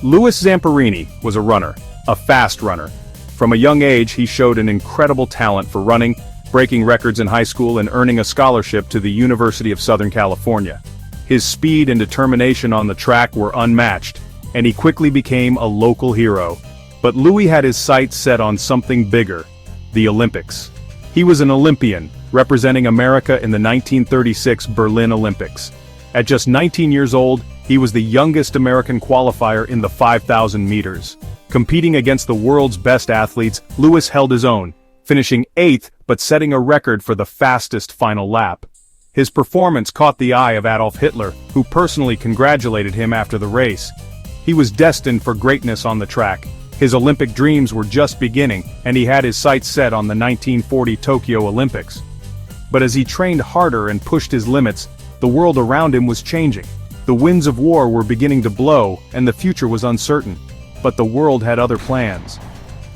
Louis Zamperini was a runner, a fast runner. From a young age, he showed an incredible talent for running, breaking records in high school and earning a scholarship to the University of Southern California. His speed and determination on the track were unmatched, and he quickly became a local hero. But Louis had his sights set on something bigger: the Olympics. He was an Olympian, representing America in the 1936 Berlin Olympics. At just 19 years old, he was the youngest American qualifier in the 5,000 meters. Competing against the world's best athletes, Louis held his own, finishing 8th but setting a record for the fastest final lap. His performance caught the eye of Adolf Hitler, who personally congratulated him after the race. He was destined for greatness on the track. His Olympic dreams were just beginning, and he had his sights set on the 1940 Tokyo Olympics. But as he trained harder and pushed his limits, the world around him was changing. The winds of war were beginning to blow, and the future was uncertain. But the world had other plans.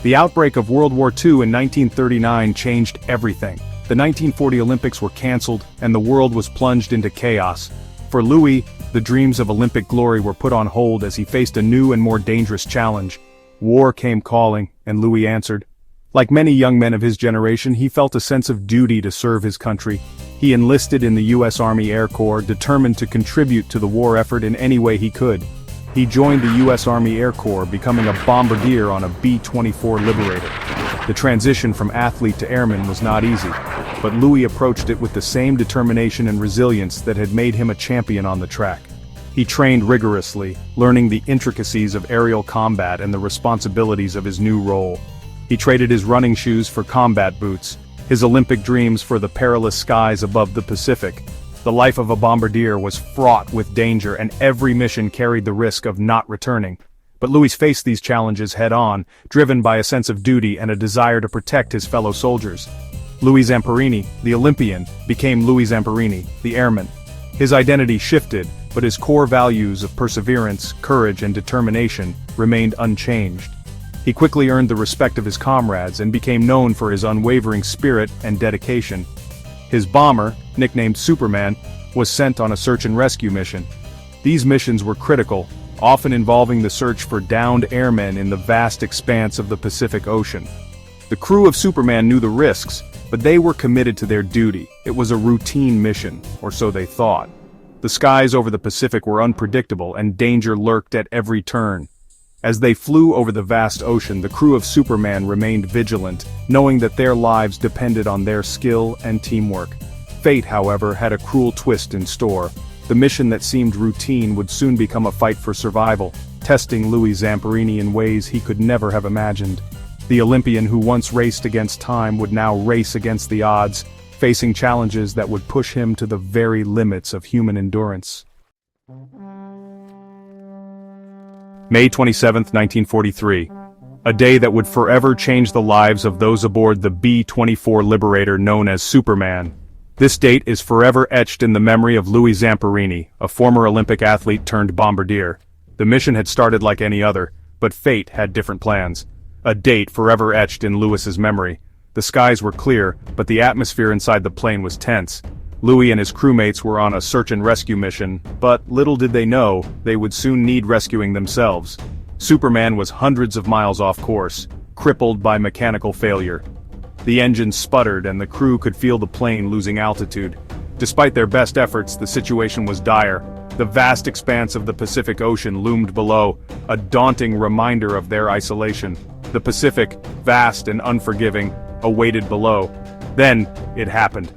The outbreak of World War II in 1939 changed everything. The 1940 Olympics were cancelled, and the world was plunged into chaos. For Louis, the dreams of Olympic glory were put on hold as he faced a new and more dangerous challenge. War came calling, and Louis answered. Like many young men of his generation, he felt a sense of duty to serve his country. He enlisted in the U.S. Army Air Corps, determined to contribute to the war effort in any way he could. He joined the U.S. Army Air Corps, becoming a bombardier on a B-24 Liberator. The transition from athlete to airman was not easy, but Louis approached it with the same determination and resilience that had made him a champion on the track. He trained rigorously, learning the intricacies of aerial combat and the responsibilities of his new role. He traded his running shoes for combat boots, his Olympic dreams for the perilous skies above the Pacific. The life of a bombardier was fraught with danger, and every mission carried the risk of not returning. But Louis faced these challenges head-on, driven by a sense of duty and a desire to protect his fellow soldiers. Louis Zamperini, the Olympian, became Louis Zamperini, the airman. His identity shifted, but his core values of perseverance, courage, and determination remained unchanged. He quickly earned the respect of his comrades and became known for his unwavering spirit and dedication. His bomber, nicknamed Superman, was sent on a search and rescue mission. These missions were critical, often involving the search for downed airmen in the vast expanse of the Pacific Ocean. The crew of Superman knew the risks, but they were committed to their duty. It was a routine mission, or so they thought. The skies over the Pacific were unpredictable, and danger lurked at every turn. As they flew over the vast ocean, the crew of Superman remained vigilant, knowing that their lives depended on their skill and teamwork. Fate, however, had a cruel twist in store. The mission that seemed routine would soon become a fight for survival, testing Louis Zamperini in ways he could never have imagined. The Olympian who once raced against time would now race against the odds, facing challenges that would push him to the very limits of human endurance. May 27, 1943. A day that would forever change the lives of those aboard the B-24 Liberator known as Superman. This date is forever etched in the memory of Louis Zamperini, a former Olympic athlete turned bombardier. The mission had started like any other, but fate had different plans. A date forever etched in Louis's memory. The skies were clear, but the atmosphere inside the plane was tense. Louis and his crewmates were on a search and rescue mission, but little did they know, they would soon need rescuing themselves. Superman was hundreds of miles off course, crippled by mechanical failure. The engine sputtered and the crew could feel the plane losing altitude. Despite their best efforts, the situation was dire. The vast expanse of the Pacific Ocean loomed below, a daunting reminder of their isolation. The Pacific, vast and unforgiving, awaited below. Then, it happened.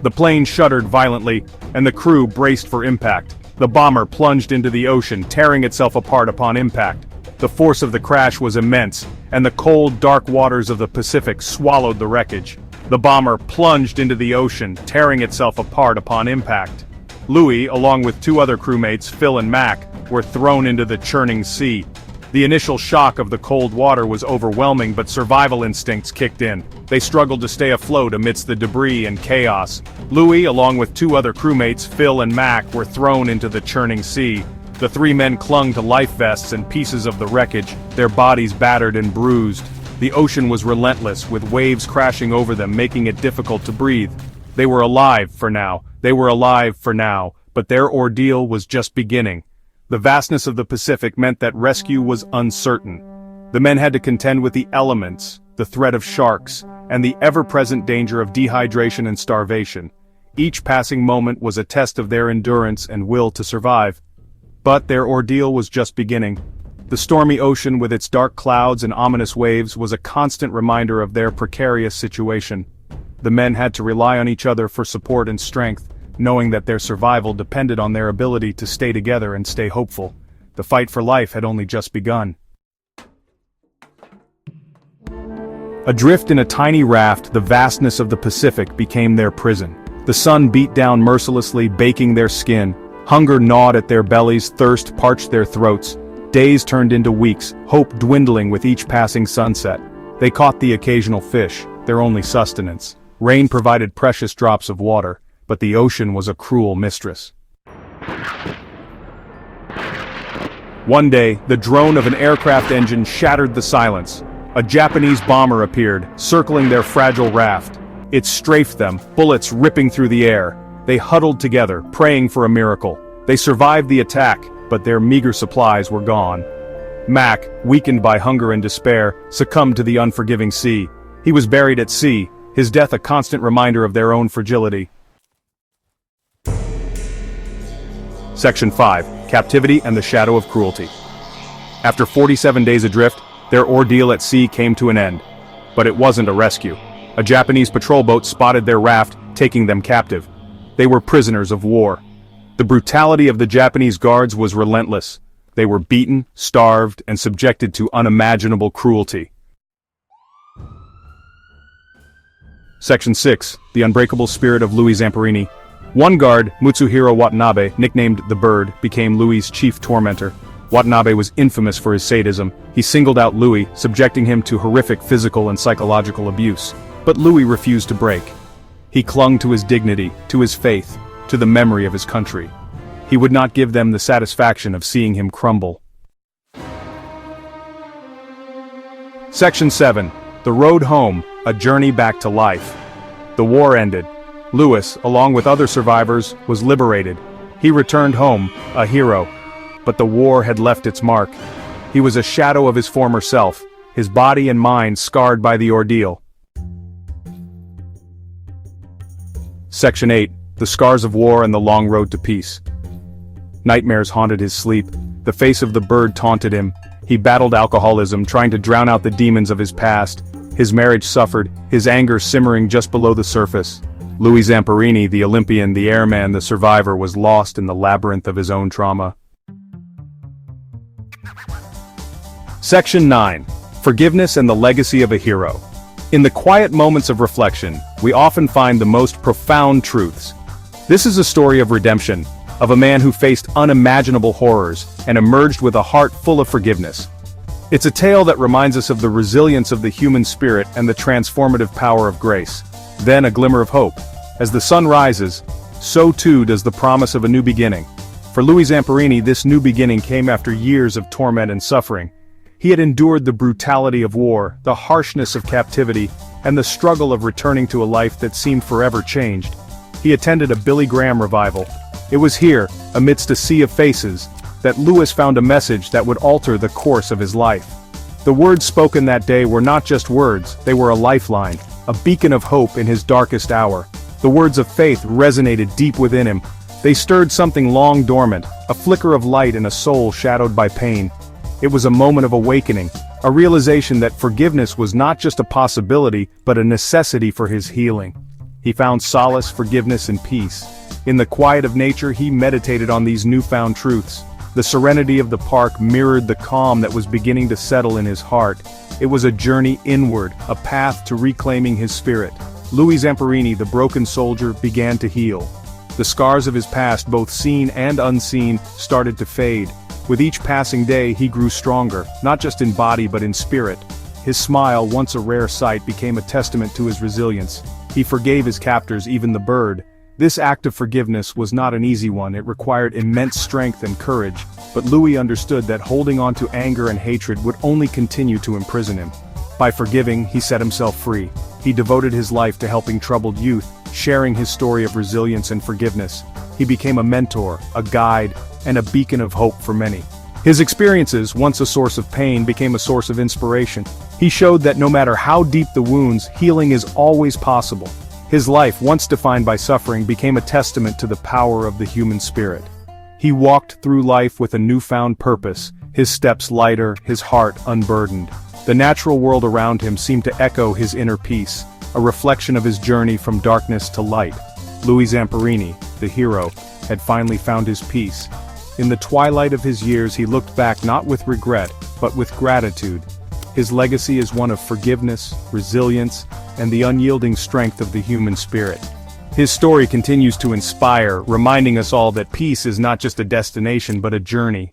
The plane shuddered violently, and the crew braced for impact. The bomber plunged into the ocean, tearing itself apart upon impact. The force of the crash was immense, and the cold, dark waters of the Pacific swallowed the wreckage. The bomber plunged into the ocean, tearing itself apart upon impact. Louis, along with two other crewmates, Phil and Mac, were thrown into the churning sea. The initial shock of the cold water was overwhelming, but survival instincts kicked in. They struggled to stay afloat amidst the debris and chaos. Louis, along with two other crewmates, Phil and Mac, were thrown into the churning sea. The three men clung to life vests and pieces of the wreckage, their bodies battered and bruised. The ocean was relentless, with waves crashing over them, making it difficult to breathe. They were alive for now. But their ordeal was just beginning. The vastness of the Pacific meant that rescue was uncertain. The men had to contend with the elements, the threat of sharks, and the ever-present danger of dehydration and starvation. Each passing moment was a test of their endurance and will to survive. But their ordeal was just beginning. The stormy ocean with its dark clouds and ominous waves was a constant reminder of their precarious situation. The men had to rely on each other for support and strength, knowing that their survival depended on their ability to stay together and stay hopeful. The fight for life had only just begun. Adrift in a tiny raft, the vastness of the Pacific became their prison. The sun beat down mercilessly, baking their skin. Hunger gnawed at their bellies, thirst parched their throats. Days turned into weeks, hope dwindling with each passing sunset. They caught the occasional fish, their only sustenance. Rain provided precious drops of water, but the ocean was a cruel mistress. One day, the drone of an aircraft engine shattered the silence. A Japanese bomber appeared, circling their fragile raft. It strafed them, bullets ripping through the air. They huddled together, praying for a miracle. They survived the attack, but their meager supplies were gone. Mac, weakened by hunger and despair, succumbed to the unforgiving sea. He was buried at sea, his death a constant reminder of their own fragility. Section 5. Captivity and the Shadow of Cruelty. After 47 days adrift, their ordeal at sea came to an end. But it wasn't a rescue. A Japanese patrol boat spotted their raft, taking them captive. They were prisoners of war. The brutality of the Japanese guards was relentless. They were beaten, starved, and subjected to unimaginable cruelty. Section 6. The Unbreakable Spirit of Louis Zamperini. One guard, Mutsuhiro Watanabe, nicknamed the Bird, became Louis's chief tormentor. Watanabe was infamous for his sadism. He singled out Louis, subjecting him to horrific physical and psychological abuse. But Louis refused to break. He clung to his dignity, to his faith, to the memory of his country. He would not give them the satisfaction of seeing him crumble. Section 7. The Road Home, a Journey Back to Life. The war ended. Louis, along with other survivors, was liberated. He returned home, a hero. But the war had left its mark. He was a shadow of his former self, his body and mind scarred by the ordeal. Section 8. The Scars of War and the Long Road to Peace. Nightmares haunted his sleep. The face of the Bird taunted him. He battled alcoholism, trying to drown out the demons of his past. His marriage suffered, his anger simmering just below the surface. Louis Zamperini, the Olympian, the airman, the survivor, was lost in the labyrinth of his own trauma. Section 9. Forgiveness and the Legacy of a Hero. In the quiet moments of reflection, we often find the most profound truths. This is a story of redemption, of a man who faced unimaginable horrors and emerged with a heart full of forgiveness. It's a tale that reminds us of the resilience of the human spirit and the transformative power of grace. Then a glimmer of hope. As the sun rises, so too does the promise of a new beginning. For Louis Zamperini, this new beginning came after years of torment and suffering. He had endured the brutality of war, the harshness of captivity, and the struggle of returning to a life that seemed forever changed. He attended a Billy Graham revival. It was here, amidst a sea of faces, that Louis found a message that would alter the course of his life. The words spoken that day were not just words, they were a lifeline, a beacon of hope in his darkest hour. The words of faith resonated deep within him. They stirred something long dormant, a flicker of light in a soul shadowed by pain. It was a moment of awakening, a realization that forgiveness was not just a possibility, but a necessity for his healing. He found solace, forgiveness, and peace. In the quiet of nature, he meditated on these newfound truths. The serenity of the park mirrored the calm that was beginning to settle in his heart. It was a journey inward, a path to reclaiming his spirit. Louis Zamperini, the broken soldier, began to heal. The scars of his past, both seen and unseen, started to fade. With each passing day, he grew stronger, not just in body but in spirit. His smile, once a rare sight, became a testament to his resilience. He forgave his captors, even the Bird. This act of forgiveness was not an easy one. It required immense strength and courage, but Louis understood that holding on to anger and hatred would only continue to imprison him. By forgiving, he set himself free. He devoted his life to helping troubled youth, sharing his story of resilience and forgiveness. He became a mentor, a guide, and a beacon of hope for many. His experiences, once a source of pain, became a source of inspiration. He showed that no matter how deep the wounds, healing is always possible. His life, once defined by suffering, became a testament to the power of the human spirit. He walked through life with a newfound purpose, his steps lighter, his heart unburdened. The natural world around him seemed to echo his inner peace, a reflection of his journey from darkness to light. Louis Zamperini, the hero, had finally found his peace. In the twilight of his years he looked back not with regret, but with gratitude. His legacy is one of forgiveness, resilience, and the unyielding strength of the human spirit. His story continues to inspire, reminding us all that peace is not just a destination but a journey.